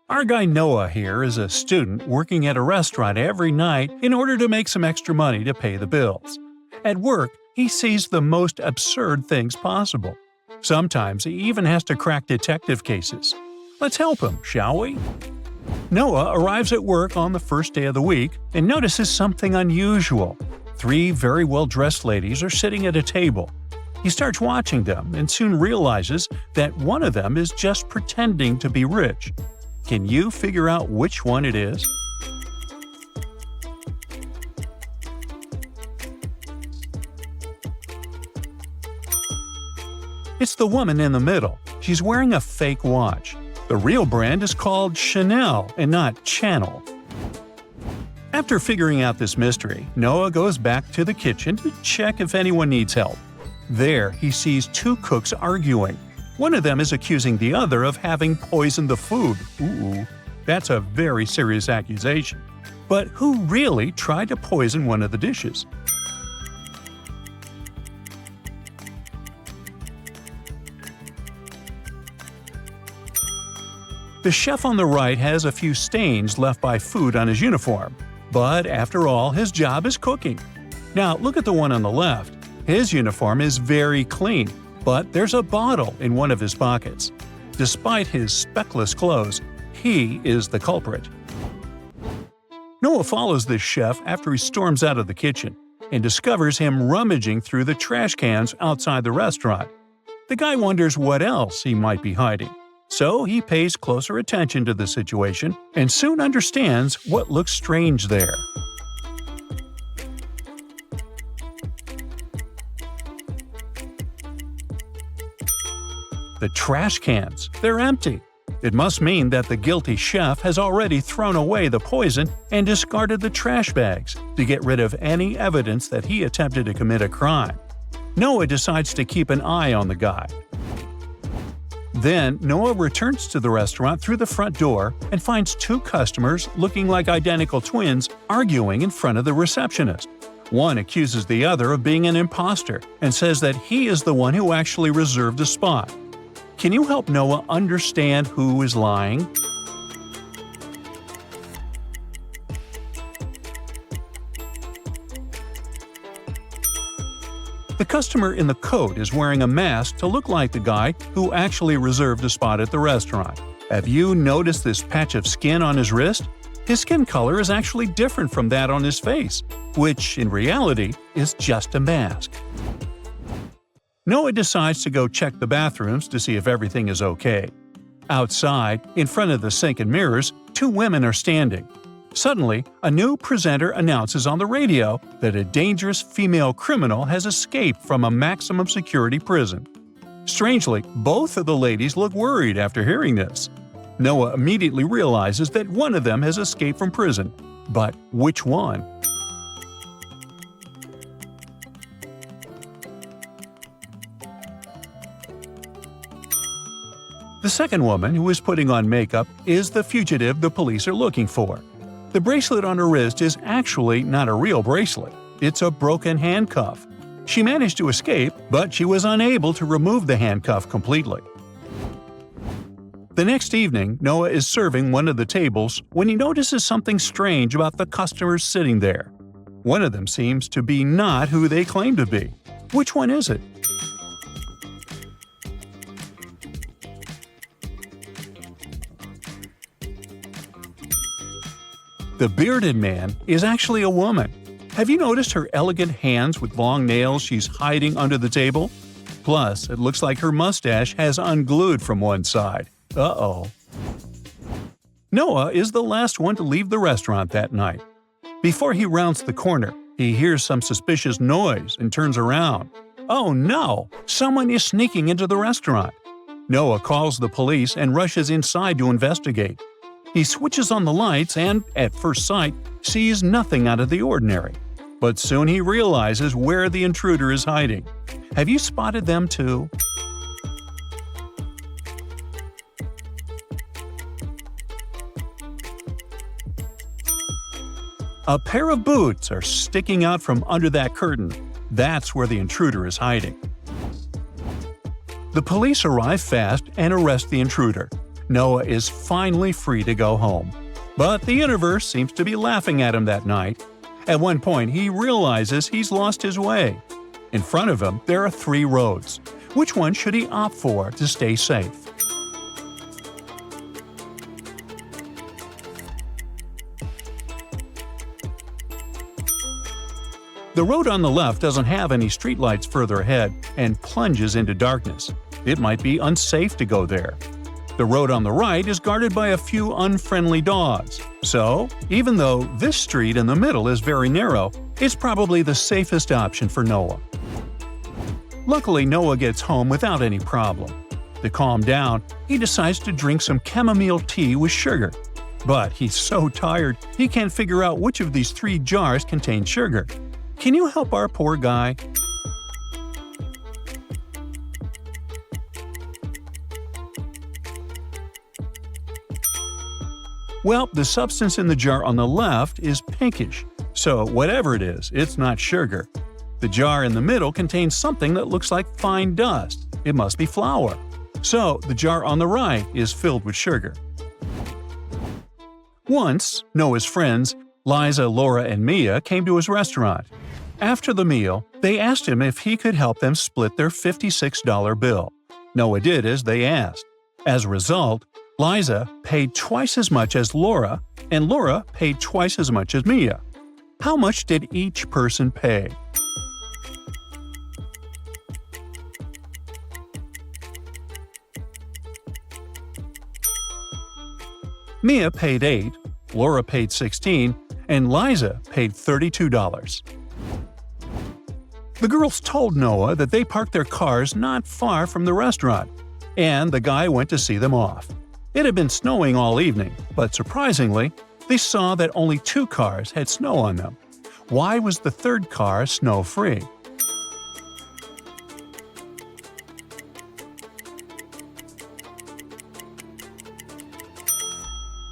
Our guy Noah here is a student working at a restaurant every night in order to make some extra money to pay the bills. At work, he sees the most absurd things possible. Sometimes he even has to crack detective cases. Let's help him, shall we? Noah arrives at work on the first day of the week and notices something unusual. 3 very well-dressed ladies are sitting at a table. He starts watching them and soon realizes that one of them is just pretending to be rich. Can you figure out which one it is? It's the woman in the middle. She's wearing a fake watch. The real brand is called Chanel and not Channel. After figuring out this mystery, Noah goes back to the kitchen to check if anyone needs help. There, he sees 2 cooks arguing. One of them is accusing the other of having poisoned the food. Ooh, that's a very serious accusation. But who really tried to poison one of the dishes? The chef on the right has a few stains left by food on his uniform. But after all, his job is cooking. Now look at the one on the left. His uniform is very clean, but there's a bottle in one of his pockets. Despite his speckless clothes, he is the culprit. Noah follows this chef after he storms out of the kitchen and discovers him rummaging through the trash cans outside the restaurant. The guy wonders what else he might be hiding. So he pays closer attention to the situation and soon understands what looks strange there. The trash cans, they're empty. It must mean that the guilty chef has already thrown away the poison and discarded the trash bags to get rid of any evidence that he attempted to commit a crime. Noah decides to keep an eye on the guy. Then, Noah returns to the restaurant through the front door and finds 2 customers looking like identical twins arguing in front of the receptionist. One accuses the other of being an imposter and says that he is the one who actually reserved the spot. Can you help Noah understand who is lying? The customer in the coat is wearing a mask to look like the guy who actually reserved a spot at the restaurant. Have you noticed this patch of skin on his wrist? His skin color is actually different from that on his face, which, in reality, is just a mask. Noah decides to go check the bathrooms to see if everything is okay. Outside, in front of the sink and mirrors, 2 women are standing. Suddenly, a new presenter announces on the radio that a dangerous female criminal has escaped from a maximum security prison. Strangely, both of the ladies look worried after hearing this. Noah immediately realizes that one of them has escaped from prison. But which one? The second woman, who is putting on makeup, is the fugitive the police are looking for. The bracelet on her wrist is actually not a real bracelet. It's a broken handcuff. She managed to escape, but she was unable to remove the handcuff completely. The next evening, Noah is serving one of the tables when he notices something strange about the customers sitting there. One of them seems to be not who they claim to be. Which one is it? The bearded man is actually a woman. Have you noticed her elegant hands with long nails she's hiding under the table? Plus, it looks like her mustache has unglued from one side. Uh-oh. Noah is the last one to leave the restaurant that night. Before he rounds the corner, he hears some suspicious noise and turns around. Oh no! Someone is sneaking into the restaurant. Noah calls the police and rushes inside to investigate. He switches on the lights and, at first sight, sees nothing out of the ordinary. But soon he realizes where the intruder is hiding. Have you spotted them too? A pair of boots are sticking out from under that curtain. That's where the intruder is hiding. The police arrive fast and arrest the intruder. Noah is finally free to go home. But the universe seems to be laughing at him that night. At one point, he realizes he's lost his way. In front of him, there are 3 roads. Which one should he opt for to stay safe? The road on the left doesn't have any streetlights further ahead and plunges into darkness. It might be unsafe to go there. The road on the right is guarded by a few unfriendly dogs. So, even though this street in the middle is very narrow, it's probably the safest option for Noah. Luckily, Noah gets home without any problem. To calm down, he decides to drink some chamomile tea with sugar. But he's so tired, he can't figure out which of these 3 jars contain sugar. Can you help our poor guy? Well, the substance in the jar on the left is pinkish, so whatever it is, it's not sugar. The jar in the middle contains something that looks like fine dust. It must be flour. So, the jar on the right is filled with sugar. Once, Noah's friends, Liza, Laura, and Mia, came to his restaurant. After the meal, they asked him if he could help them split their $56 bill. Noah did as they asked. As a result, Liza paid twice as much as Laura, and Laura paid twice as much as Mia. How much did each person pay? Mia paid $8, Laura paid $16, and Liza paid $32. The girls told Noah that they parked their cars not far from the restaurant, and the guy went to see them off. It had been snowing all evening, but surprisingly, they saw that only 2 cars had snow on them. Why was the 3rd car snow-free?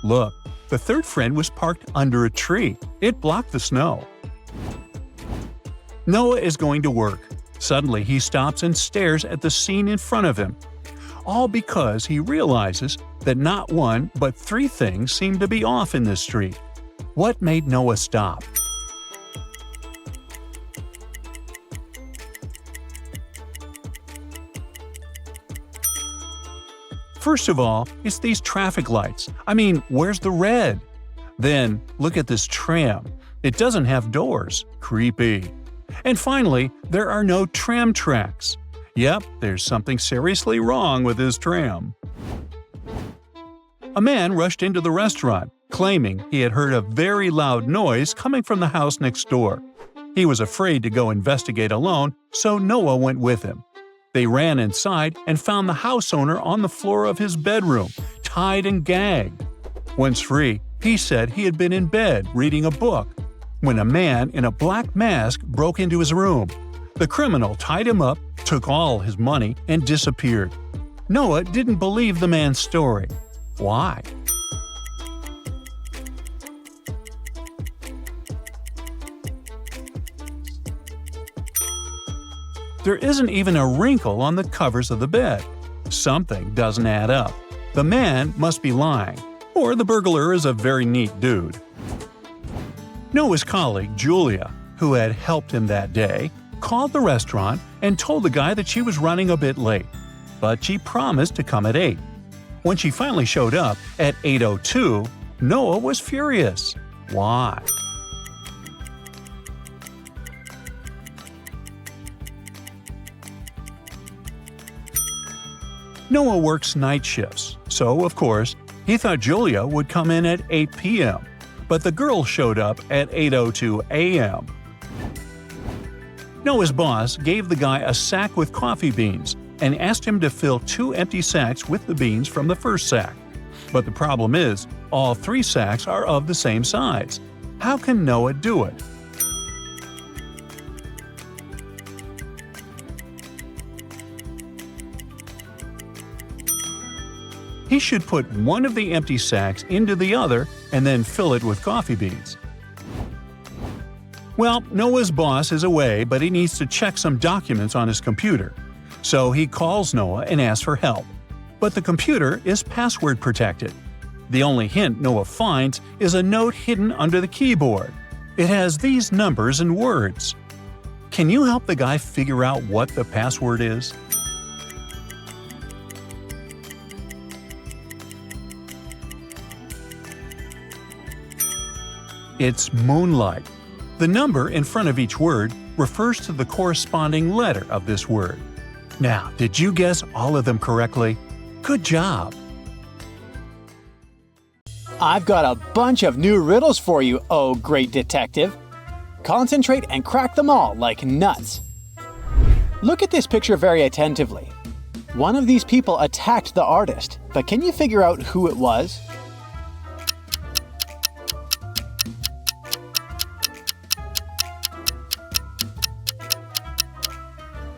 Look, the 3rd friend was parked under a tree. It blocked the snow. Noah is going to work. Suddenly, he stops and stares at the scene in front of him. All because he realizes that not 1 but 3 things seem to be off in this street. What made Noah stop? First of all, it's these traffic lights. I mean, where's the red? Then, look at this tram. It doesn't have doors. Creepy. And finally, there are no tram tracks. Yep, there's something seriously wrong with his tram. A man rushed into the restaurant, claiming he had heard a very loud noise coming from the house next door. He was afraid to go investigate alone, so Noah went with him. They ran inside and found the house owner on the floor of his bedroom, tied and gagged. Once free, he said he had been in bed reading a book when a man in a black mask broke into his room. The criminal tied him up, took all his money, and disappeared. Noah didn't believe the man's story. Why? There isn't even a wrinkle on the covers of the bed. Something doesn't add up. The man must be lying, or the burglar is a very neat dude. Noah's colleague, Julia, who had helped him that day, called the restaurant and told the guy that she was running a bit late, but she promised to come at 8. When she finally showed up at 8:02, Noah was furious. Why? Noah works night shifts, so of course, he thought Julia would come in at 8 p.m., but the girl showed up at 8:02 a.m. Noah's boss gave the guy a sack with coffee beans and asked him to fill 2 empty sacks with the beans from the first sack. But the problem is, all 3 sacks are of the same size. How can Noah do it? He should put one of the empty sacks into the other and then fill it with coffee beans. Well, Noah's boss is away, but he needs to check some documents on his computer. So he calls Noah and asks for help. but the computer is password protected. The only hint Noah finds is a note hidden under the keyboard. It has these numbers and words. Can you help the guy figure out what the password is? It's moonlight. The number in front of each word refers to the corresponding letter of this word. Now, did you guess all of them correctly? Good job! I've got a bunch of new riddles for you, oh great detective. Concentrate and crack them all like nuts. Look at this picture very attentively. One of these people attacked the artist, but can you figure out who it was?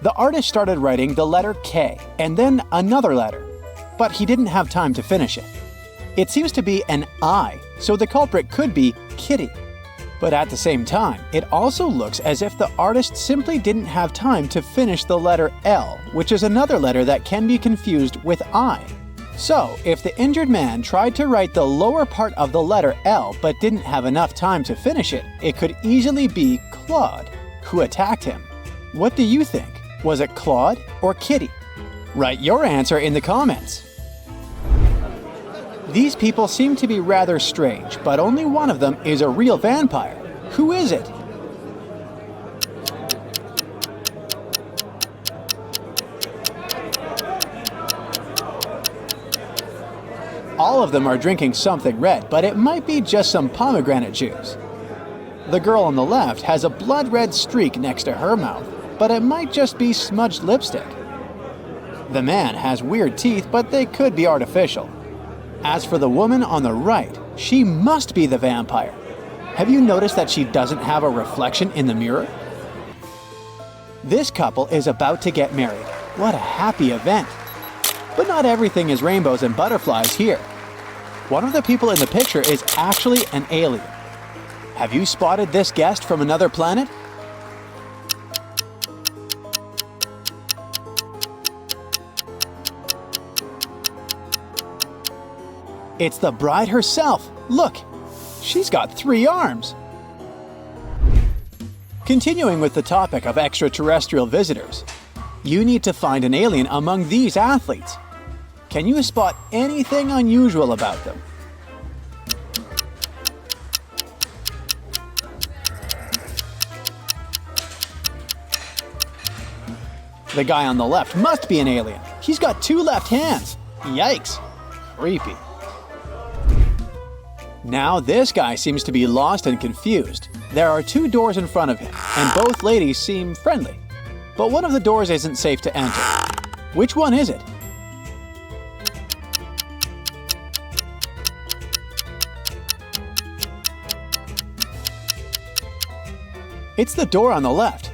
The artist started writing the letter K and then another letter, but he didn't have time to finish it. It seems to be an I, so the culprit could be Kitty. But at the same time, it also looks as if the artist simply didn't have time to finish the letter L, which is another letter that can be confused with I. So, if the injured man tried to write the lower part of the letter L but didn't have enough time to finish it, it could easily be Claude, who attacked him. What do you think? Was it Claude or Kitty? Write your answer in the comments. These people seem to be rather strange, but only one of them is a real vampire. Who is it? All of them are drinking something red, but it might be just some pomegranate juice. The girl on the left has a blood red streak next to her mouth, but it might just be smudged lipstick. The man has weird teeth, but they could be artificial. As for the woman on the right, she must be the vampire. Have you noticed that she doesn't have a reflection in the mirror? This couple is about to get married. What a happy event. But not everything is rainbows and butterflies here. One of the people in the picture is actually an alien. Have you spotted this guest from another planet? It's the bride herself. Look, she's got 3 arms. Continuing with the topic of extraterrestrial visitors, you need to find an alien among these athletes. Can you spot anything unusual about them? The guy on the left must be an alien. He's got 2 left hands. Yikes. Creepy. Now this guy seems to be lost and confused. There are 2 doors in front of him, and both ladies seem friendly. But one of the doors isn't safe to enter. Which one is it? It's the door on the left.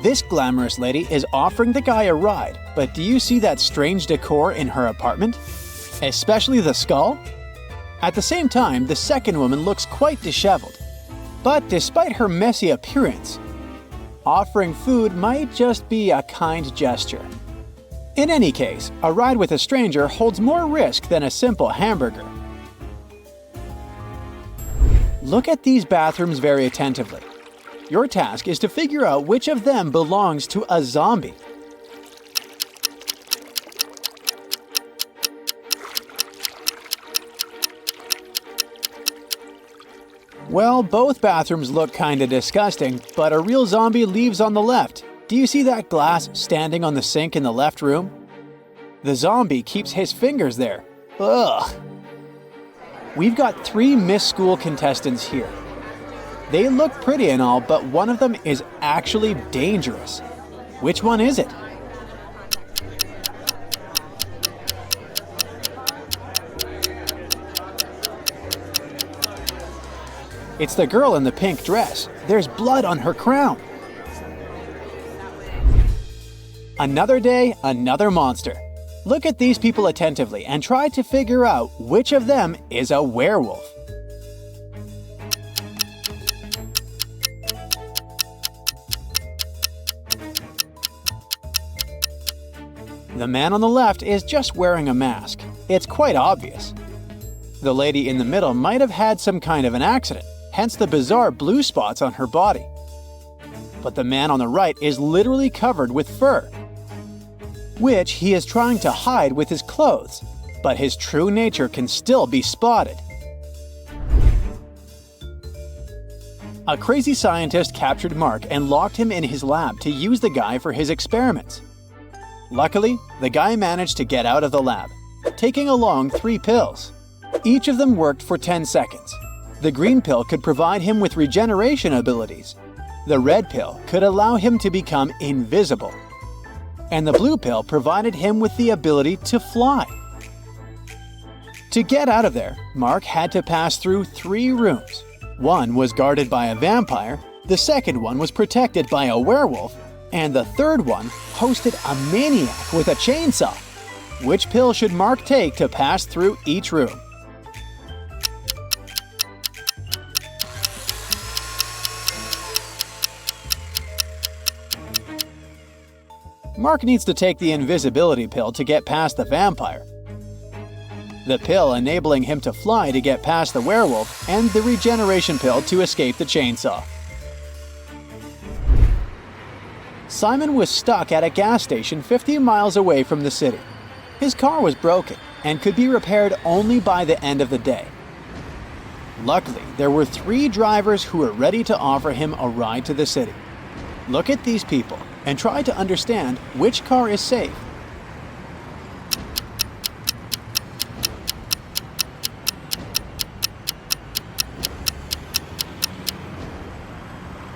This glamorous lady is offering the guy a ride, but do you see that strange decor in her apartment? Especially the skull? At the same time, the second woman looks quite disheveled. But despite her messy appearance, offering food might just be a kind gesture. In any case, a ride with a stranger holds more risk than a simple hamburger. Look at these bathrooms very attentively. Your task is to figure out which of them belongs to a zombie. Well, both bathrooms look kinda disgusting, but a real zombie leaves on the left. Do you see that glass standing on the sink in the left room? The zombie keeps his fingers there. Ugh. We've got 3 Miss School contestants here. They look pretty and all, but one of them is actually dangerous. Which one is it? It's the girl in the pink dress. There's blood on her crown. Another day, another monster. Look at these people attentively and try to figure out which of them is a werewolf. The man on the left is just wearing a mask. It's quite obvious. The lady in the middle might have had some kind of an accident, hence the bizarre blue spots on her body. But the man on the right is literally covered with fur, which he is trying to hide with his clothes, but his true nature can still be spotted. A crazy scientist captured Mark and locked him in his lab to use the guy for his experiments. Luckily, the guy managed to get out of the lab, taking along 3 pills. Each of them worked for 10 seconds. The green pill could provide him with regeneration abilities. The red pill could allow him to become invisible. And the blue pill provided him with the ability to fly. To get out of there, Mark had to pass through 3 rooms. One was guarded by a vampire, the second one was protected by a werewolf, and the third one hosted a maniac with a chainsaw. Which pill should Mark take to pass through each room? Mark needs to take the invisibility pill to get past the vampire, the pill enabling him to fly to get past the werewolf, and the regeneration pill to escape the chainsaw. Simon was stuck at a gas station 50 miles away from the city. His car was broken and could be repaired only by the end of the day. Luckily, there were 3 drivers who were ready to offer him a ride to the city. Look at these people and try to understand which car is safe.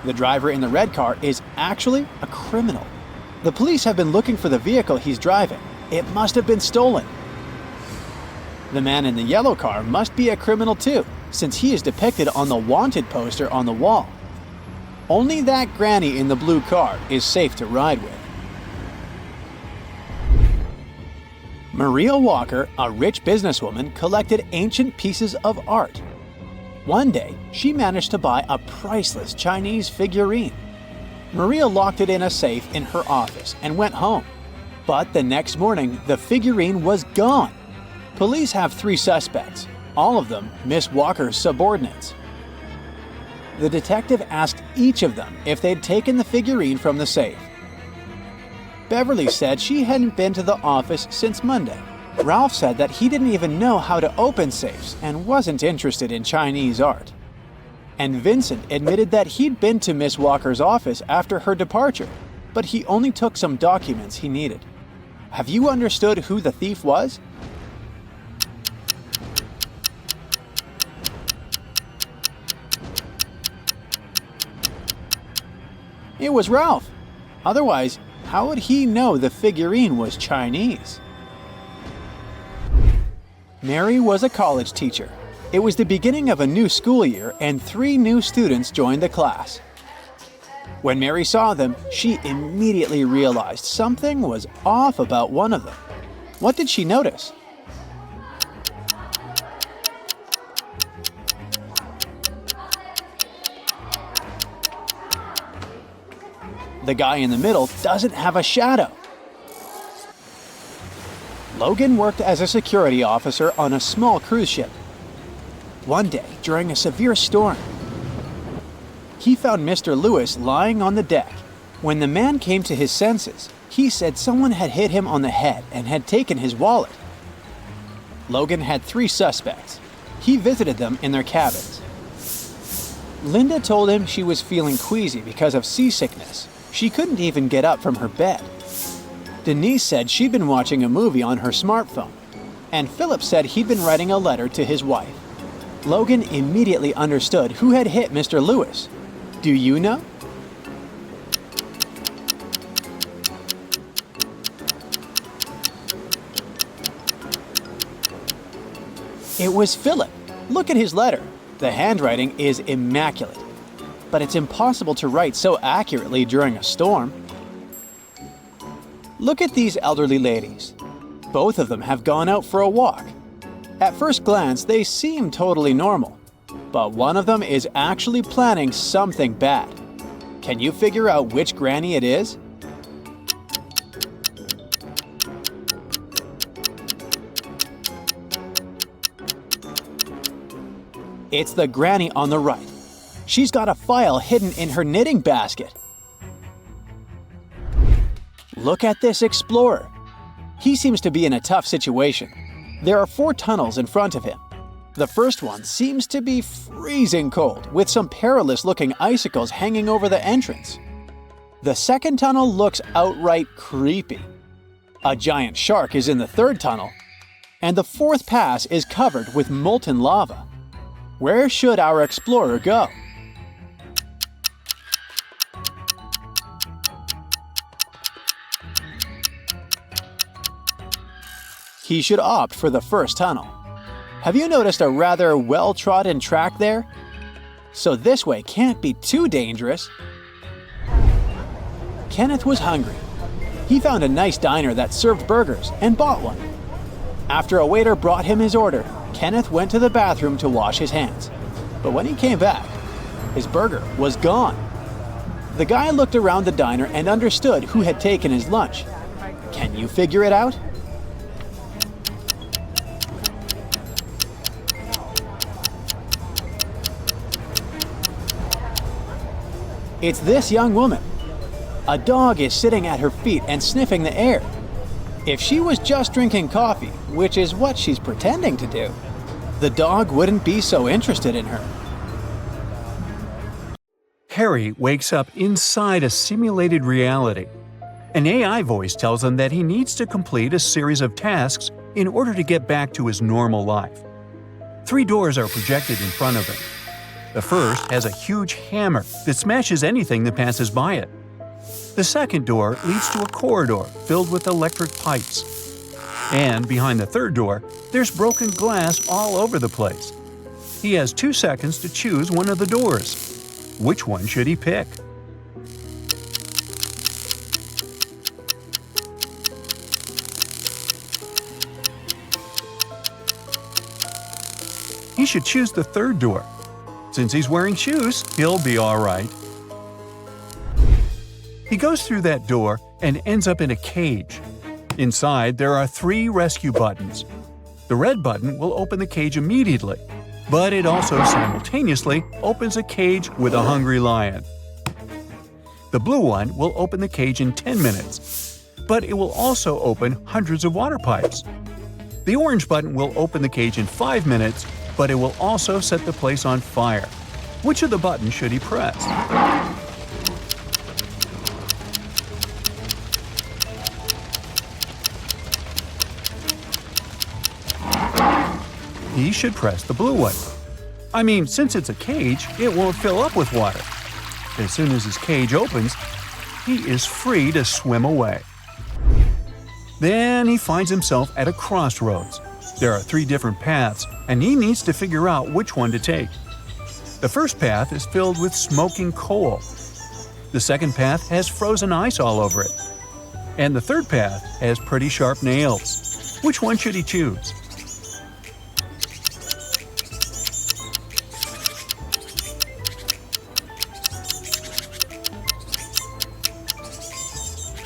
The driver in the red car is actually a criminal. The police have been looking for the vehicle he's driving. It must have been stolen. The man in the yellow car must be a criminal too, since he is depicted on the wanted poster on the wall. Only that granny in the blue car is safe to ride with. Maria Walker, a rich businesswoman, collected ancient pieces of art. One day, she managed to buy a priceless Chinese figurine. Maria locked it in a safe in her office and went home. But the next morning, the figurine was gone. Police have 3 suspects, all of them Miss Walker's subordinates. The detective asked each of them if they'd taken the figurine from the safe. Beverly said she hadn't been to the office since Monday. Ralph said that he didn't even know how to open safes and wasn't interested in Chinese art. And Vincent admitted that he'd been to Miss Walker's office after her departure, but he only took some documents he needed. Have you understood who the thief was? It was Ralph. Otherwise, how would he know the figurine was Chinese? Mary was a college teacher. It was the beginning of a new school year and 3 new students joined the class. When Mary saw them, she immediately realized something was off about one of them. What did she notice? The guy in the middle doesn't have a shadow. Logan worked as a security officer on a small cruise ship. One day, during a severe storm, he found Mr. Lewis lying on the deck. When the man came to his senses, he said someone had hit him on the head and had taken his wallet. Logan had 3 suspects. He visited them in their cabins. Linda told him she was feeling queasy because of seasickness. She couldn't even get up from her bed. Denise said she'd been watching a movie on her smartphone. And Philip said he'd been writing a letter to his wife. Logan immediately understood who had hit Mr. Lewis. Do you know? It was Philip. Look at his letter. The handwriting is immaculate. But it's impossible to write so accurately during a storm. Look at these elderly ladies. Both of them have gone out for a walk. At first glance, they seem totally normal. But one of them is actually planning something bad. Can you figure out which granny it is? It's the granny on the right. She's got a file hidden in her knitting basket. Look at this explorer. He seems to be in a tough situation. There are 4 tunnels in front of him. The first one seems to be freezing cold, with some perilous-looking icicles hanging over the entrance. The second tunnel looks outright creepy. A giant shark is in the third tunnel, and the fourth pass is covered with molten lava. Where should our explorer go? He should opt for the first tunnel. Have you noticed a rather well-trodden track there? So this way can't be too dangerous. Kenneth was hungry. He found a nice diner that served burgers and bought one. After a waiter brought him his order, Kenneth went to the bathroom to wash his hands. But when he came back, his burger was gone. The guy looked around the diner and understood who had taken his lunch. Can you figure it out? It's this young woman. A dog is sitting at her feet and sniffing the air. If she was just drinking coffee, which is what she's pretending to do, the dog wouldn't be so interested in her. Harry wakes up inside a simulated reality. An AI voice tells him that he needs to complete a series of tasks in order to get back to his normal life. 3 doors are projected in front of him. The first has a huge hammer that smashes anything that passes by it. The second door leads to a corridor filled with electric pipes. And behind the third door, there's broken glass all over the place. He has 2 seconds to choose one of the doors. Which one should he pick? He should choose the third door. Since he's wearing shoes, he'll be all right. He goes through that door and ends up in a cage. Inside, there are 3 rescue buttons. The red button will open the cage immediately, but it also simultaneously opens a cage with a hungry lion. The blue one will open the cage in 10 minutes, but it will also open hundreds of water pipes. The orange button will open the cage in 5 minutes, but it will also set the place on fire. Which of the buttons should he press? He should press the blue one. I mean, since it's a cage, it won't fill up with water. As soon as his cage opens, he is free to swim away. Then he finds himself at a crossroads. There are 3 different paths, and he needs to figure out which one to take. The first path is filled with smoking coal. The second path has frozen ice all over it. And the third path has pretty sharp nails. Which one should he choose?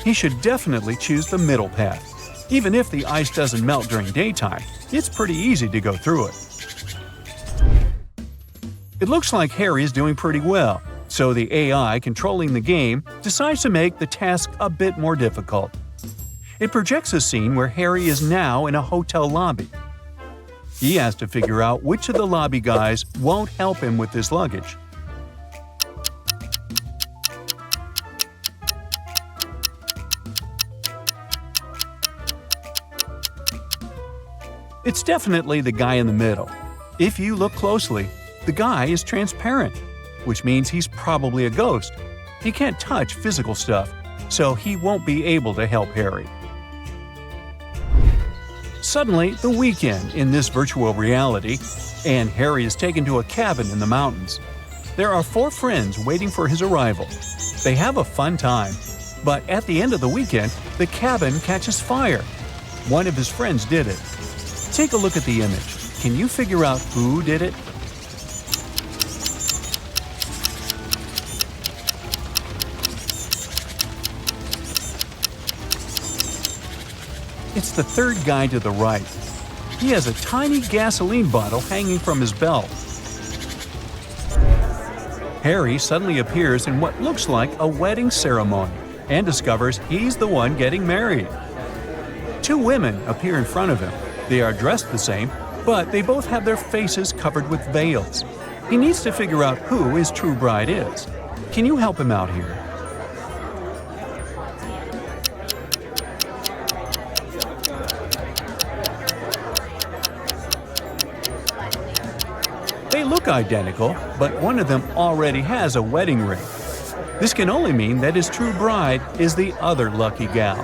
He should definitely choose the middle path. Even if the ice doesn't melt during daytime, it's pretty easy to go through it. It looks like Harry is doing pretty well, so the AI controlling the game decides to make the task a bit more difficult. It projects a scene where Harry is now in a hotel lobby. He has to figure out which of the lobby guys won't help him with his luggage. It's definitely the guy in the middle. If you look closely, the guy is transparent, which means he's probably a ghost. He can't touch physical stuff, so he won't be able to help Harry. Suddenly, the weekend in this virtual reality, and Harry is taken to a cabin in the mountains. There are 4 friends waiting for his arrival. They have a fun time, but at the end of the weekend, the cabin catches fire. One of his friends did it. Take a look at the image. Can you figure out who did it? It's the third guy to the right. He has a tiny gasoline bottle hanging from his belt. Harry suddenly appears in what looks like a wedding ceremony and discovers he's the one getting married. Two women appear in front of him. They are dressed the same, but they both have their faces covered with veils. He needs to figure out who his true bride is. Can you help him out here? They look identical, but one of them already has a wedding ring. This can only mean that his true bride is the other lucky gal.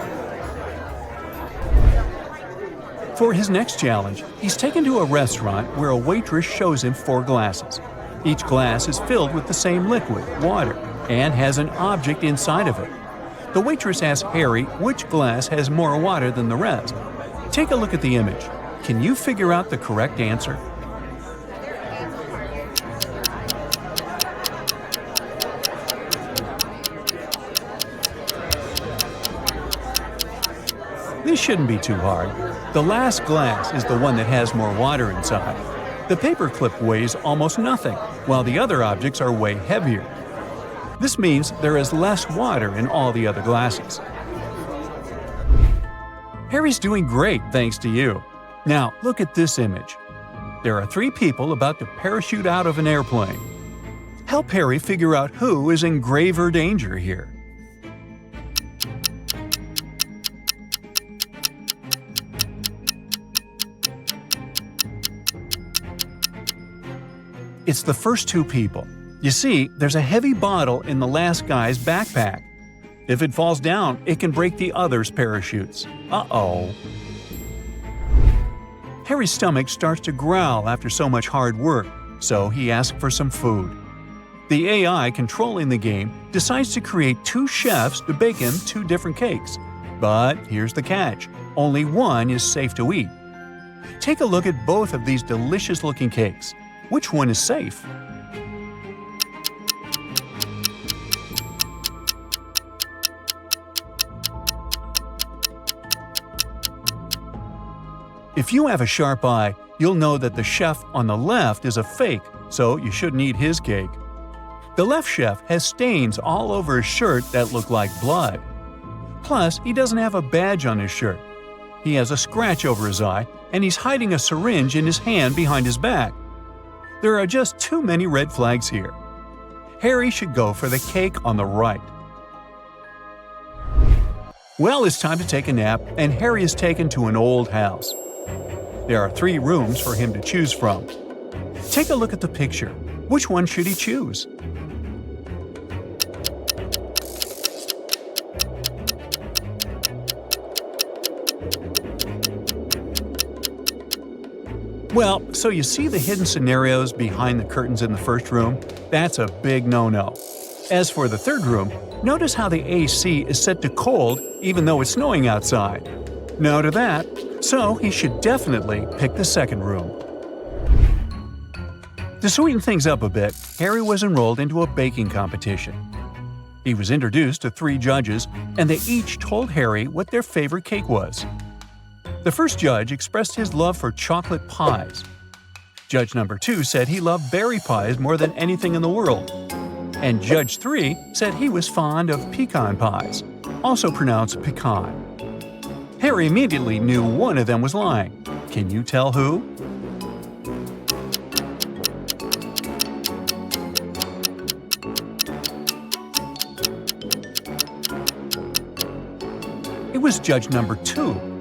For his next challenge, he's taken to a restaurant where a waitress shows him 4 glasses. Each glass is filled with the same liquid, water, and has an object inside of it. The waitress asks Harry which glass has more water than the rest. Take a look at the image. Can you figure out the correct answer? This shouldn't be too hard. The last glass is the one that has more water inside. The paperclip weighs almost nothing, while the other objects are way heavier. This means there is less water in all the other glasses. Harry's doing great thanks to you. Now look at this image. There are 3 people about to parachute out of an airplane. Help Harry figure out who is in graver danger here. It's the first 2 people. You see, there's a heavy bottle in the last guy's backpack. If it falls down, it can break the other's parachutes. Uh-oh. Harry's stomach starts to growl after so much hard work, so he asks for some food. The AI controlling the game decides to create 2 chefs to bake him 2 different cakes. But here's the catch. Only one is safe to eat. Take a look at both of these delicious-looking cakes. Which one is safe? If you have a sharp eye, you'll know that the chef on the left is a fake, so you shouldn't eat his cake. The left chef has stains all over his shirt that look like blood. Plus, he doesn't have a badge on his shirt. He has a scratch over his eye, and he's hiding a syringe in his hand behind his back. There are just too many red flags here. Harry should go for the cake on the right. Well, it's time to take a nap, and Harry is taken to an old house. There are 3 rooms for him to choose from. Take a look at the picture. Which one should he choose? Well, so you see the hidden scenarios behind the curtains in the first room? That's a big no-no. As for the third room, notice how the AC is set to cold even though it's snowing outside. No to that, so he should definitely pick the second room. To sweeten things up a bit, Harry was enrolled into a baking competition. He was introduced to 3 judges, and they each told Harry what their favorite cake was. The first judge expressed his love for chocolate pies. Judge number 2 said he loved berry pies more than anything in the world. And Judge 3 said he was fond of pecan pies, also pronounced pecan. Harry immediately knew one of them was lying. Can you tell who? It was Judge number 2.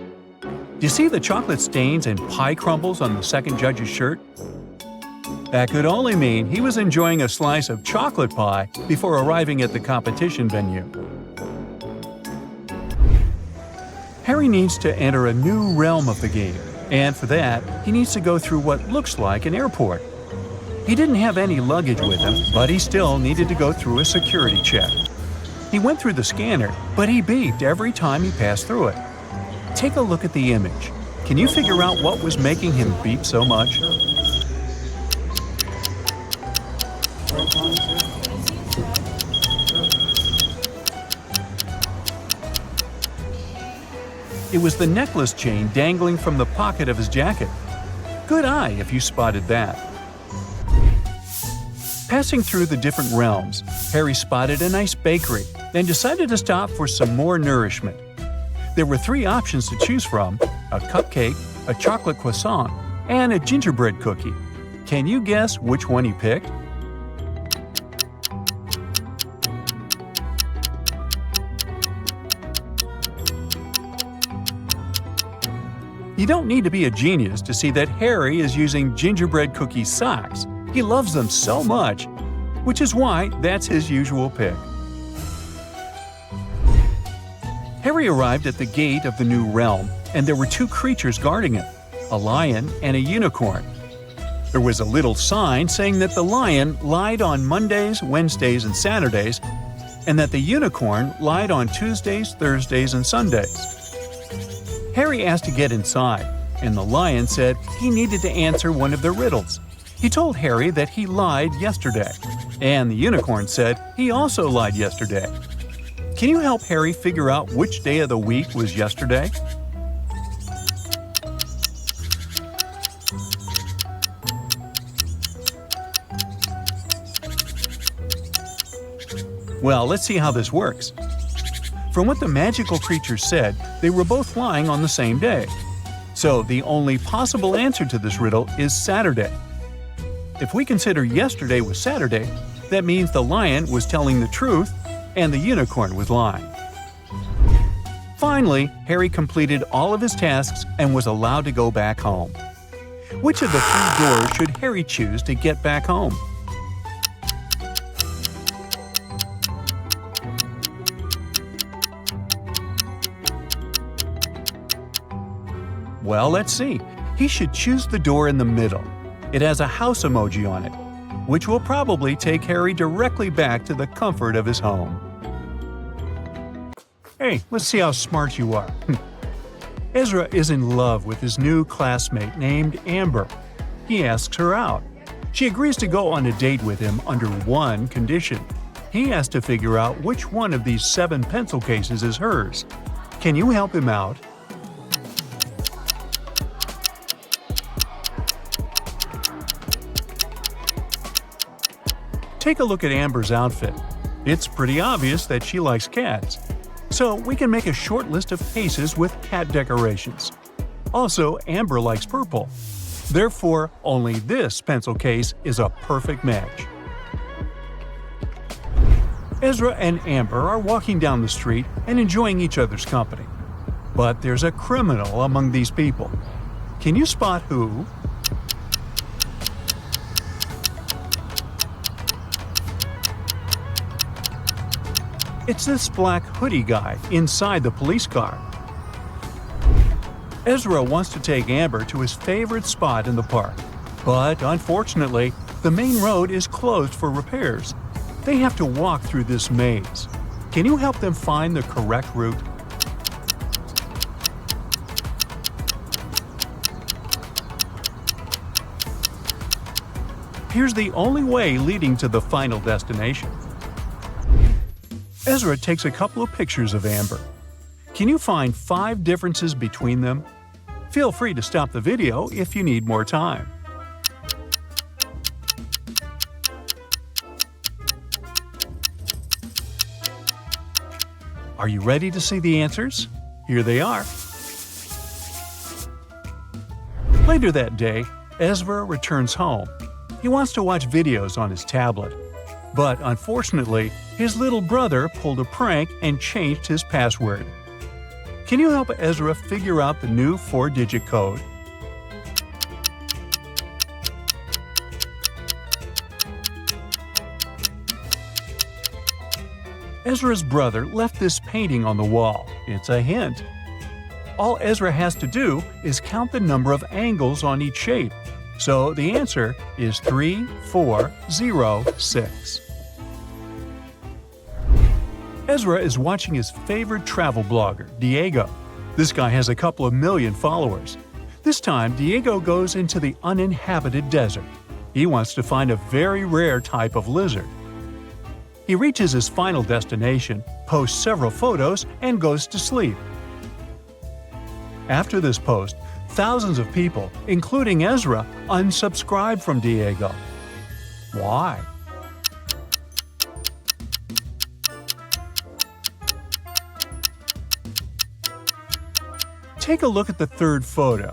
Do you see the chocolate stains and pie crumbles on the second judge's shirt? That could only mean he was enjoying a slice of chocolate pie before arriving at the competition venue. Harry needs to enter a new realm of the game, and for that, he needs to go through what looks like an airport. He didn't have any luggage with him, but he still needed to go through a security check. He went through the scanner, but he beeped every time he passed through it. Take a look at the image. Can you figure out what was making him beep so much? It was the necklace chain dangling from the pocket of his jacket. Good eye if you spotted that. Passing through the different realms, Harry spotted a nice bakery and decided to stop for some more nourishment. There were 3 options to choose from: a cupcake, a chocolate croissant, and a gingerbread cookie. Can you guess which one he picked? You don't need to be a genius to see that Harry is using gingerbread cookie socks. He loves them so much, which is why that's his usual pick. Harry arrived at the gate of the new realm, and there were 2 creatures guarding it, a lion and a unicorn. There was a little sign saying that the lion lied on Mondays, Wednesdays, and Saturdays, and that the unicorn lied on Tuesdays, Thursdays, and Sundays. Harry asked to get inside, and the lion said he needed to answer one of the riddles. He told Harry that he lied yesterday, and the unicorn said he also lied yesterday. Can you help Harry figure out which day of the week was yesterday? Well, let's see how this works. From what the magical creature said, they were both lying on the same day. So the only possible answer to this riddle is Saturday. If we consider yesterday was Saturday, that means the lion was telling the truth and the unicorn was lying. Finally, Harry completed all of his tasks and was allowed to go back home. Which of the 3 doors should Harry choose to get back home? Well, let's see. He should choose the door in the middle. It has a house emoji on it, which will probably take Harry directly back to the comfort of his home. Hey, let's see how smart you are. Ezra is in love with his new classmate named Amber. He asks her out. She agrees to go on a date with him under one condition. He has to figure out which one of these 7 pencil cases is hers. Can you help him out? Take a look at Amber's outfit. It's pretty obvious that she likes cats. So we can make a short list of cases with cat decorations. Also, Amber likes purple. Therefore, only this pencil case is a perfect match. Ezra and Amber are walking down the street and enjoying each other's company. But there's a criminal among these people. Can you spot who? It's this black hoodie guy inside the police car. Ezra wants to take Amber to his favorite spot in the park, but unfortunately, the main road is closed for repairs. They have to walk through this maze. Can you help them find the correct route? Here's the only way leading to the final destination. Ezra takes a couple of pictures of Amber. Can you find 5 differences between them? Feel free to stop the video if you need more time. Are you ready to see the answers? Here they are. Later that day, Ezra returns home. He wants to watch videos on his tablet. But unfortunately, his little brother pulled a prank and changed his password. Can you help Ezra figure out the new 4-digit code? Ezra's brother left this painting on the wall. It's a hint. All Ezra has to do is count the number of angles on each shape. So the answer is 3406. Ezra is watching his favorite travel blogger, Diego. This guy has a couple of million followers. This time, Diego goes into the uninhabited desert. He wants to find a very rare type of lizard. He reaches his final destination, posts several photos, and goes to sleep. After this post, thousands of people, including Ezra, unsubscribe from Diego. Why? Take a look at the third photo.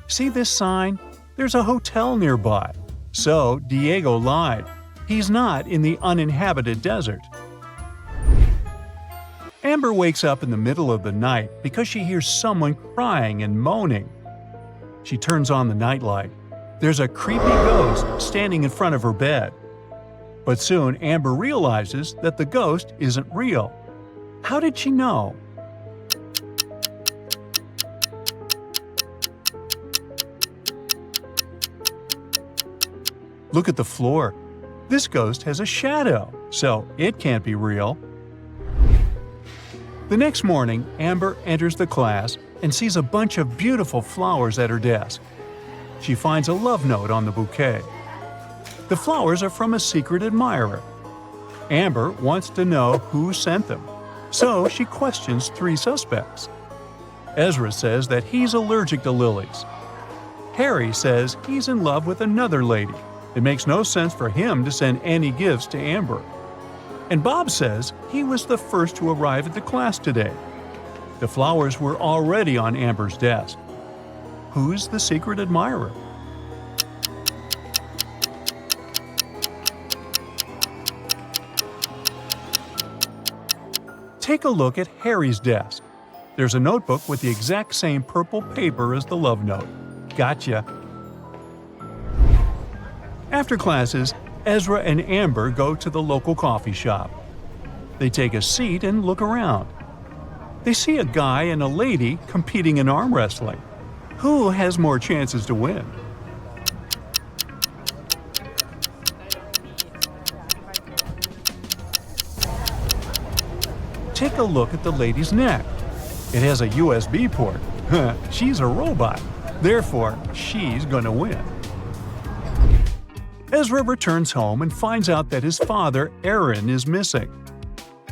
See this sign? There's a hotel nearby. So, Diego lied. He's not in the uninhabited desert. Amber wakes up in the middle of the night because she hears someone crying and moaning. She turns on the nightlight. There's a creepy ghost standing in front of her bed. But soon Amber realizes that the ghost isn't real. How did she know? Look at the floor. This ghost has a shadow, so it can't be real. The next morning, Amber enters the class and sees a bunch of beautiful flowers at her desk. She finds a love note on the bouquet. The flowers are from a secret admirer. Amber wants to know who sent them, so she questions 3 suspects. Ezra says that he's allergic to lilies. Harry says he's in love with another lady. It makes no sense for him to send any gifts to Amber. And Bob says he was the first to arrive at the class today. The flowers were already on Amber's desk. Who's the secret admirer? Take a look at Harry's desk. There's a notebook with the exact same purple paper as the love note. Gotcha. After classes, Ezra and Amber go to the local coffee shop. They take a seat and look around. They see a guy and a lady competing in arm wrestling. Who has more chances to win? Take a look at the lady's neck. It has a USB port. She's a robot. Therefore, she's gonna win. Ezra returns home and finds out that his father, Aaron, is missing.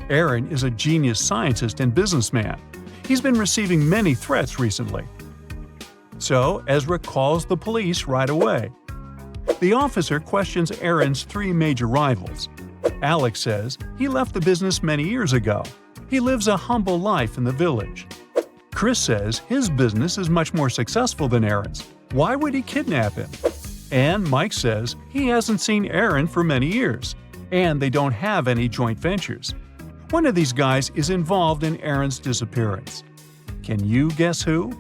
Aaron is a genius scientist and businessman. He's been receiving many threats recently. So, Ezra calls the police right away. The officer questions Aaron's 3 major rivals. Alex says he left the business many years ago. He lives a humble life in the village. Chris says his business is much more successful than Aaron's. Why would he kidnap him? And Mike says he hasn't seen Aaron for many years, and they don't have any joint ventures. One of these guys is involved in Aaron's disappearance. Can you guess who?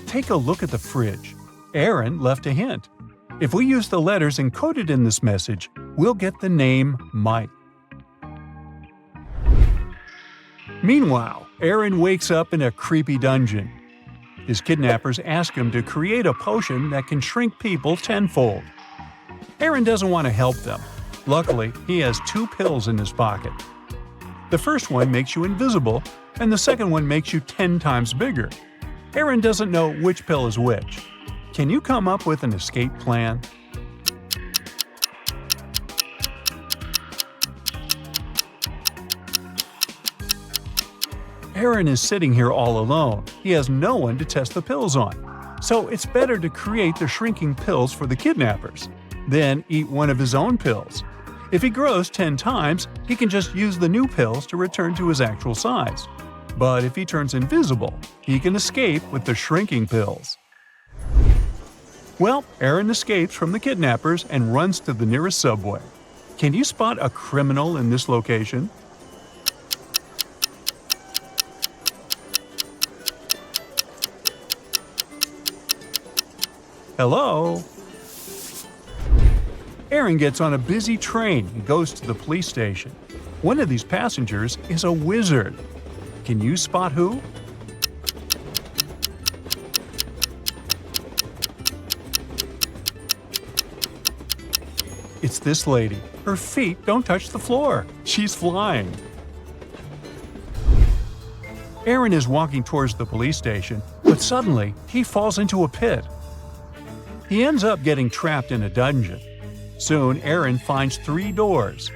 Take a look at the fridge. Aaron left a hint. If we use the letters encoded in this message, we'll get the name Mike. Meanwhile, Aaron wakes up in a creepy dungeon. His kidnappers ask him to create a potion that can shrink people tenfold. Aaron doesn't want to help them. Luckily, he has 2 pills in his pocket. The first one makes you invisible, and the second one makes you 10 times bigger. Aaron doesn't know which pill is which. Can you come up with an escape plan? Aaron is sitting here all alone. He has no one to test the pills on. So it's better to create the shrinking pills for the kidnappers. Then eat one of his own pills. If he grows 10 times, he can just use the new pills to return to his actual size. But if he turns invisible, he can escape with the shrinking pills. Well, Aaron escapes from the kidnappers and runs to the nearest subway. Can you spot a criminal in this location? Hello? Aaron gets on a busy train and goes to the police station. One of these passengers is a wizard. Can you spot who? It's this lady. Her feet don't touch the floor. She's flying. Aaron is walking towards the police station, but suddenly he falls into a pit. He ends up getting trapped in a dungeon. Soon, Aaron finds 3 doors.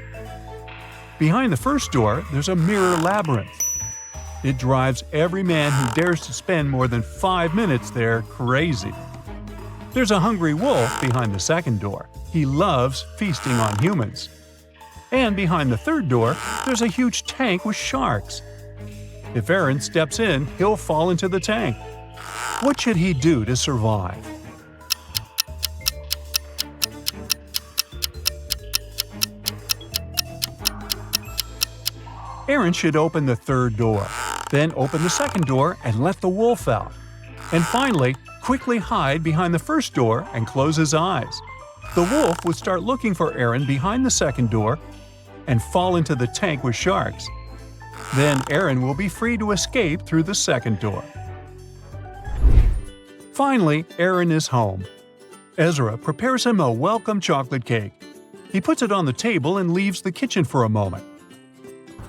Behind the first door, there's a mirror labyrinth. It drives every man who dares to spend more than 5 minutes there crazy. There's a hungry wolf behind the second door. He loves feasting on humans. And behind the third door, there's a huge tank with sharks. If Aaron steps in, he'll fall into the tank. What should he do to survive? Aaron should open the third door, then open the second door and let the wolf out. And finally, quickly hide behind the first door and close his eyes. The wolf would start looking for Aaron behind the second door and fall into the tank with sharks. Then Aaron will be free to escape through the second door. Finally, Aaron is home. Ezra prepares him a welcome chocolate cake. He puts it on the table and leaves the kitchen for a moment.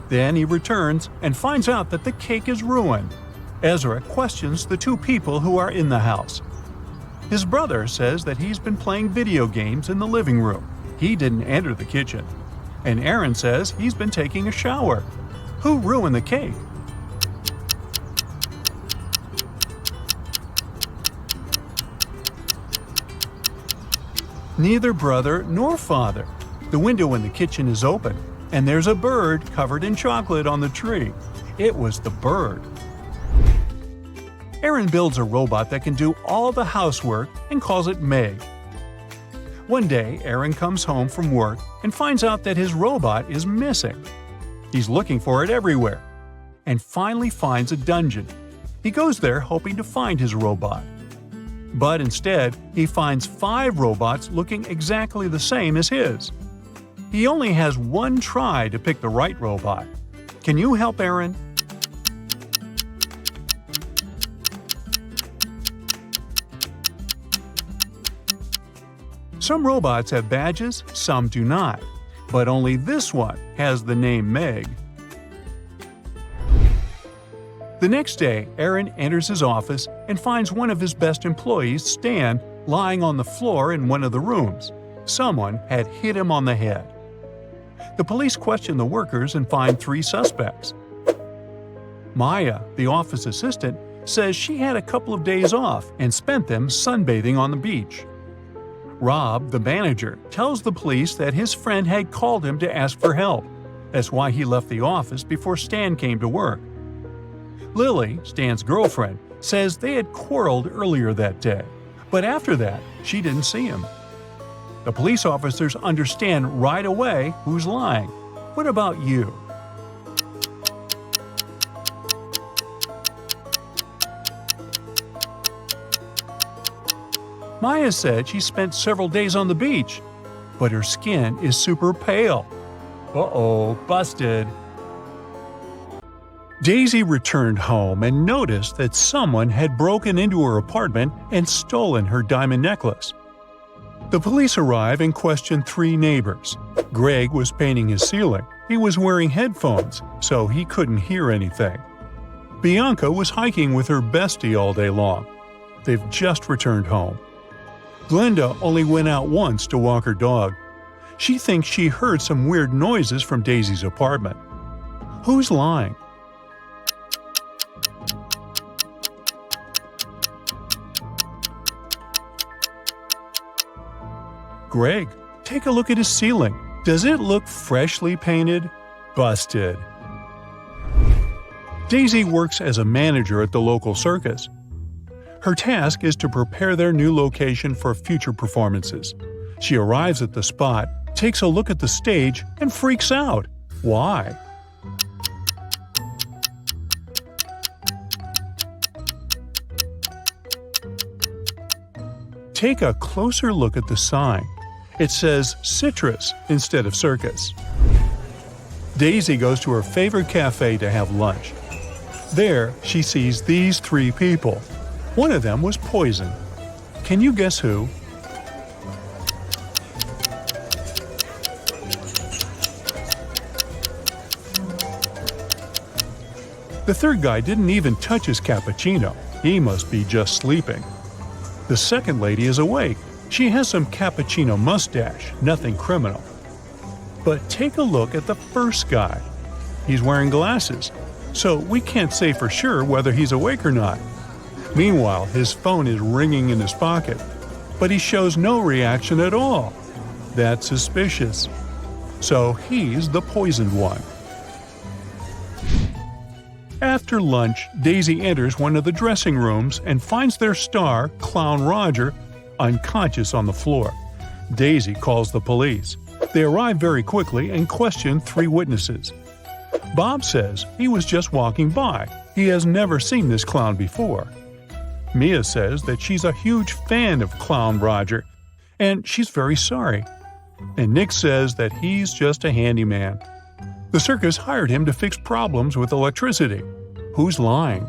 Then he returns and finds out that the cake is ruined. Ezra questions the two people who are in the house. His brother says that he's been playing video games in the living room. He didn't enter the kitchen. And Aaron says he's been taking a shower. Who ruined the cake? Neither brother nor father. The window in the kitchen is open, and there's a bird covered in chocolate on the tree. It was the bird. Aaron builds a robot that can do all the housework and calls it Meg. One day, Aaron comes home from work and finds out that his robot is missing. He's looking for it everywhere, and finally finds a dungeon. He goes there hoping to find his robot. But instead, he finds 5 robots looking exactly the same as his. He only has one try to pick the right robot. Can you help Aaron? Some robots have badges, some do not, but only this one has the name Meg. The next day, Aaron enters his office and finds one of his best employees, Stan, lying on the floor in one of the rooms. Someone had hit him on the head. The police question the workers and find 3 suspects. Maya, the office assistant, says she had a couple of days off and spent them sunbathing on the beach. Rob, the manager, tells the police that his friend had called him to ask for help. That's why he left the office before Stan came to work. Lily, Stan's girlfriend, says they had quarreled earlier that day, but after that, she didn't see him. The police officers understand right away who's lying. What about you? Maya said she spent several days on the beach, but her skin is super pale. Uh-oh, busted. Daisy returned home and noticed that someone had broken into her apartment and stolen her diamond necklace. The police arrive and question 3 neighbors. Greg was painting his ceiling. He was wearing headphones, so he couldn't hear anything. Bianca was hiking with her bestie all day long. They've just returned home. Glenda only went out once to walk her dog. She thinks she heard some weird noises from Daisy's apartment. Who's lying? Greg, take a look at his ceiling. Does it look freshly painted? Busted. Daisy works as a manager at the local circus. Her task is to prepare their new location for future performances. She arrives at the spot, takes a look at the stage, and freaks out. Why? Take a closer look at the sign. It says citrus instead of circus. Daisy goes to her favorite cafe to have lunch. There, she sees these 3 people. One of them was poison. Can you guess who? The third guy didn't even touch his cappuccino. He must be just sleeping. The second lady is awake. She has some cappuccino mustache, nothing criminal. But take a look at the first guy. He's wearing glasses, so we can't say for sure whether he's awake or not. Meanwhile, his phone is ringing in his pocket, but he shows no reaction at all. That's suspicious. so he's the poisoned one. After lunch, Daisy enters one of the dressing rooms and finds their star, Clown Roger, unconscious on the floor. Daisy calls the police. They arrive very quickly and question 3 witnesses. Bob says he was just walking by. He has never seen this clown before. Mia says that she's a huge fan of Clown Roger, and she's very sorry. And Nick says that he's just a handyman. The circus hired him to fix problems with electricity. Who's lying?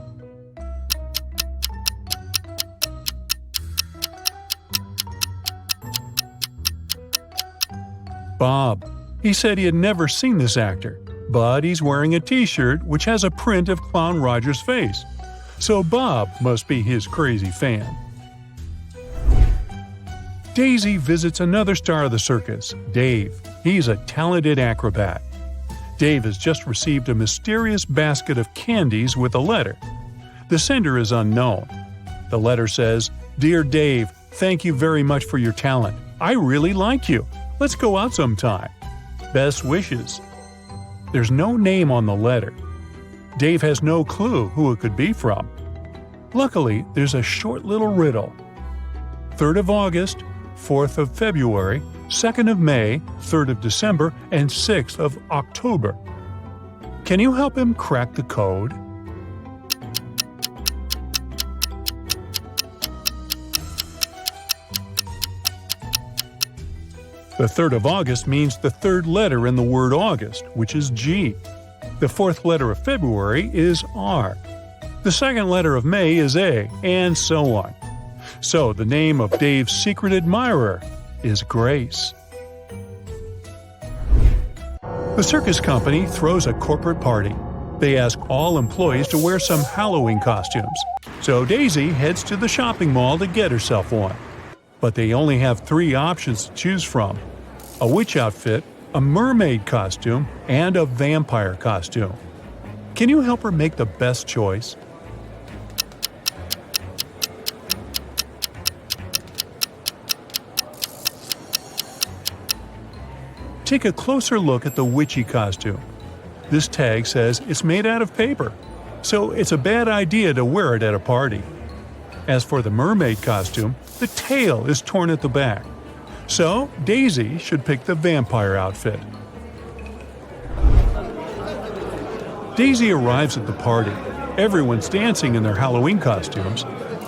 Bob. He said he had never seen this actor, but he's wearing a t-shirt which has a print of Clown Roger's face. So Bob must be his crazy fan. Daisy visits another star of the circus, Dave. He's a talented acrobat. Dave has just received a mysterious basket of candies with a letter. The sender is unknown. The letter says, "Dear Dave, thank you very much for your talent. I really like you. Let's go out sometime. Best wishes." There's no name on the letter. Dave has no clue who it could be from. Luckily, there's a short little riddle. 3rd of August, 4th of February, 2nd of May, 3rd of December, and 6th of October. Can you help him crack the code? The 3rd of August means the 3rd letter in the word August, which is G. The 4th letter of February is R. The 2nd letter of May is A, and so on. So the name of Dave's secret admirer is Grace. The circus company throws a corporate party. They ask all employees to wear some Halloween costumes. So Daisy heads to the shopping mall to get herself one. But they only have 3 options to choose from: a witch outfit, a mermaid costume, and a vampire costume. Can you help her make the best choice? Take a closer look at the witchy costume. This tag says it's made out of paper, so it's a bad idea to wear it at a party. As for the mermaid costume, the tail is torn at the back. So Daisy should pick the vampire outfit. Daisy arrives at the party. Everyone's dancing in their Halloween costumes,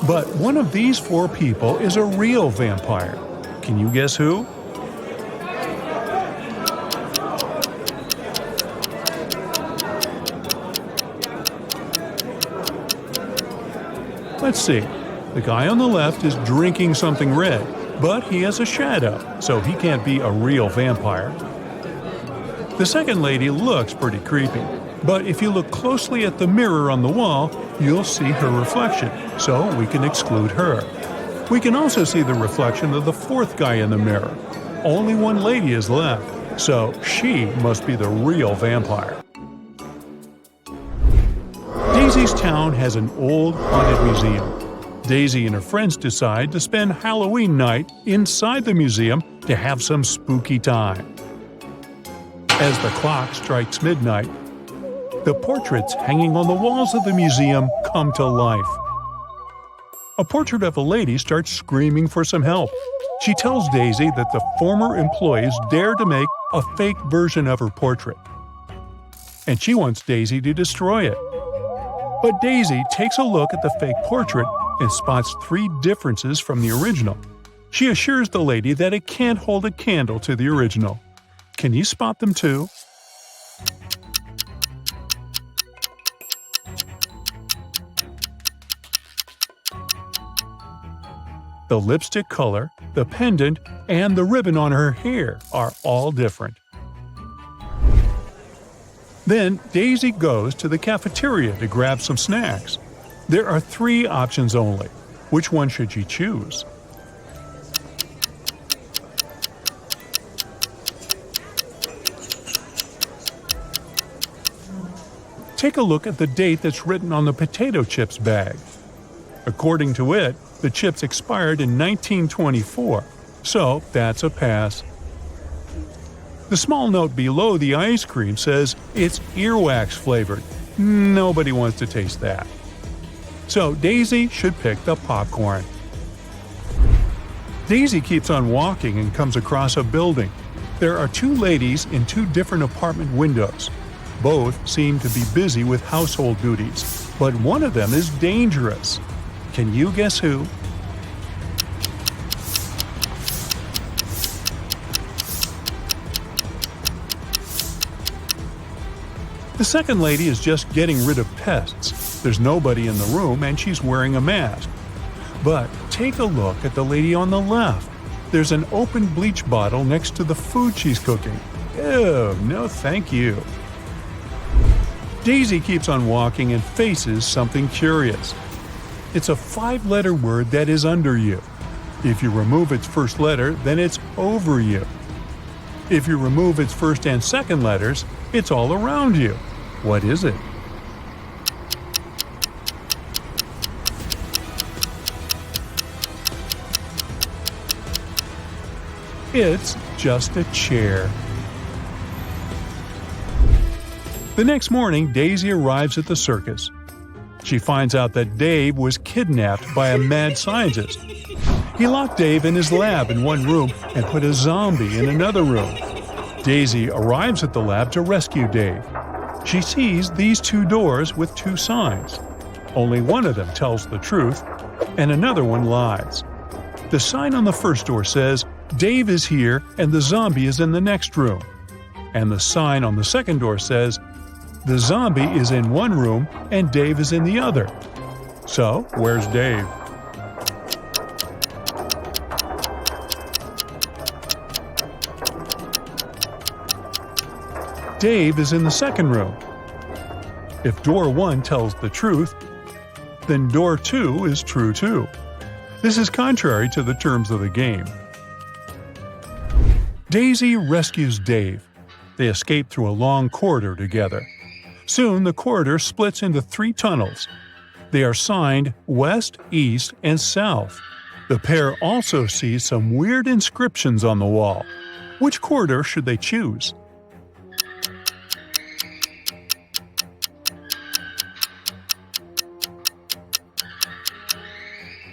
but one of these 4 people is a real vampire. Can you guess who? Let's see. The guy on the left is drinking something red, but he has a shadow, so he can't be a real vampire. The second lady looks pretty creepy, but if you look closely at the mirror on the wall, you'll see her reflection, so we can exclude her. We can also see the reflection of the 4th guy in the mirror. Only one lady is left, so she must be the real vampire. Daisy's town has an old haunted museum. Daisy and her friends decide to spend Halloween night inside the museum to have some spooky time. As the clock strikes midnight, the portraits hanging on the walls of the museum come to life. A portrait of a lady starts screaming for some help. She tells Daisy that the former employees dared to make a fake version of her portrait, and she wants Daisy to destroy it. But Daisy takes a look at the fake portrait and spots 3 differences from the original. She assures the lady that it can't hold a candle to the original. Can you spot them too? The lipstick color, the pendant, and the ribbon on her hair are all different. Then Daisy goes to the cafeteria to grab some snacks. There are 3 options only. Which one should she choose? Take a look at the date that's written on the potato chips bag. According to it, the chips expired in 1924, so that's a pass. The small note below the ice cream says it's earwax flavored. Nobody wants to taste that. So Daisy should pick the popcorn. Daisy keeps on walking and comes across a building. There are two ladies in two different apartment windows. Both seem to be busy with household duties, but one of them is dangerous. Can you guess who? The second lady is just getting rid of pests. There's nobody in the room and she's wearing a mask. But take a look at the lady on the left. There's an open bleach bottle next to the food she's cooking. Ew, no thank you. Daisy keeps on walking and faces something curious. It's a 5-letter word that is under you. If you remove its first letter, then it's over you. If you remove its first and second letters, it's all around you. What is it? It's just a chair. The next morning, Daisy arrives at the circus. She finds out that Dave was kidnapped by a mad scientist. He locked Dave in his lab in one room and put a zombie in another room. Daisy arrives at the lab to rescue Dave. She sees these two doors with two signs. Only one of them tells the truth, and another one lies. The sign on the first door says, "Dave is here and the zombie is in the next room." And the sign on the second door says, "The zombie is in one room and Dave is in the other." So, where's Dave? Dave is in the second room. If door 1 tells the truth, then door 2 is true too. This is contrary to the terms of the game. Daisy rescues Dave. They escape through a long corridor together. Soon the corridor splits into 3 tunnels. They are signed West, East, and South. The pair also see some weird inscriptions on the wall. Which corridor should they choose?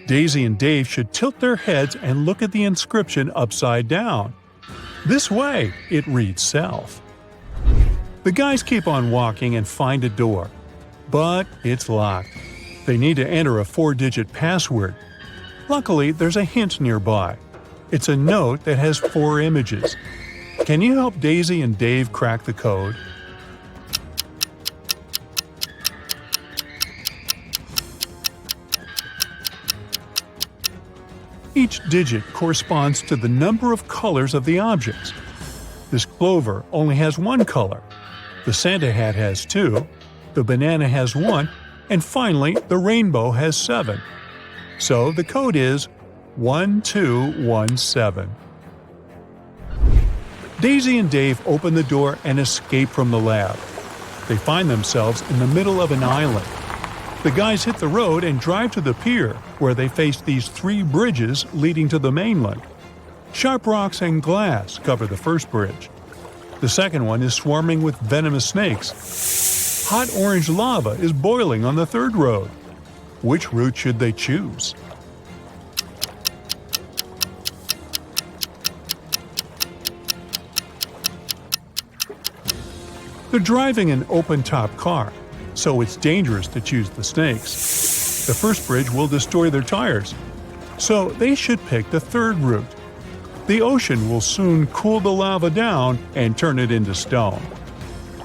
Daisy and Dave should tilt their heads and look at the inscription upside down. This way, it reads South. The guys keep on walking and find a door. But it's locked. They need to enter a 4-digit password. Luckily, there's a hint nearby. It's a note that has 4 images. Can you help Daisy and Dave crack the code? Each digit corresponds to the number of colors of the objects. This clover only has 1 color. The Santa hat has 2, the banana has 1, and finally the rainbow has 7. So the code is 1217. Daisy and Dave open the door and escape from the lab. They find themselves in the middle of an island. The guys hit the road and drive to the pier, where they face these 3 bridges leading to the mainland. Sharp rocks and glass cover the first bridge. The second one is swarming with venomous snakes. Hot orange lava is boiling on the third road. Which route should they choose? They're driving an open-top car, so it's dangerous to choose the snakes. The first bridge will destroy their tires, so they should pick the third route. The ocean will soon cool the lava down and turn it into stone.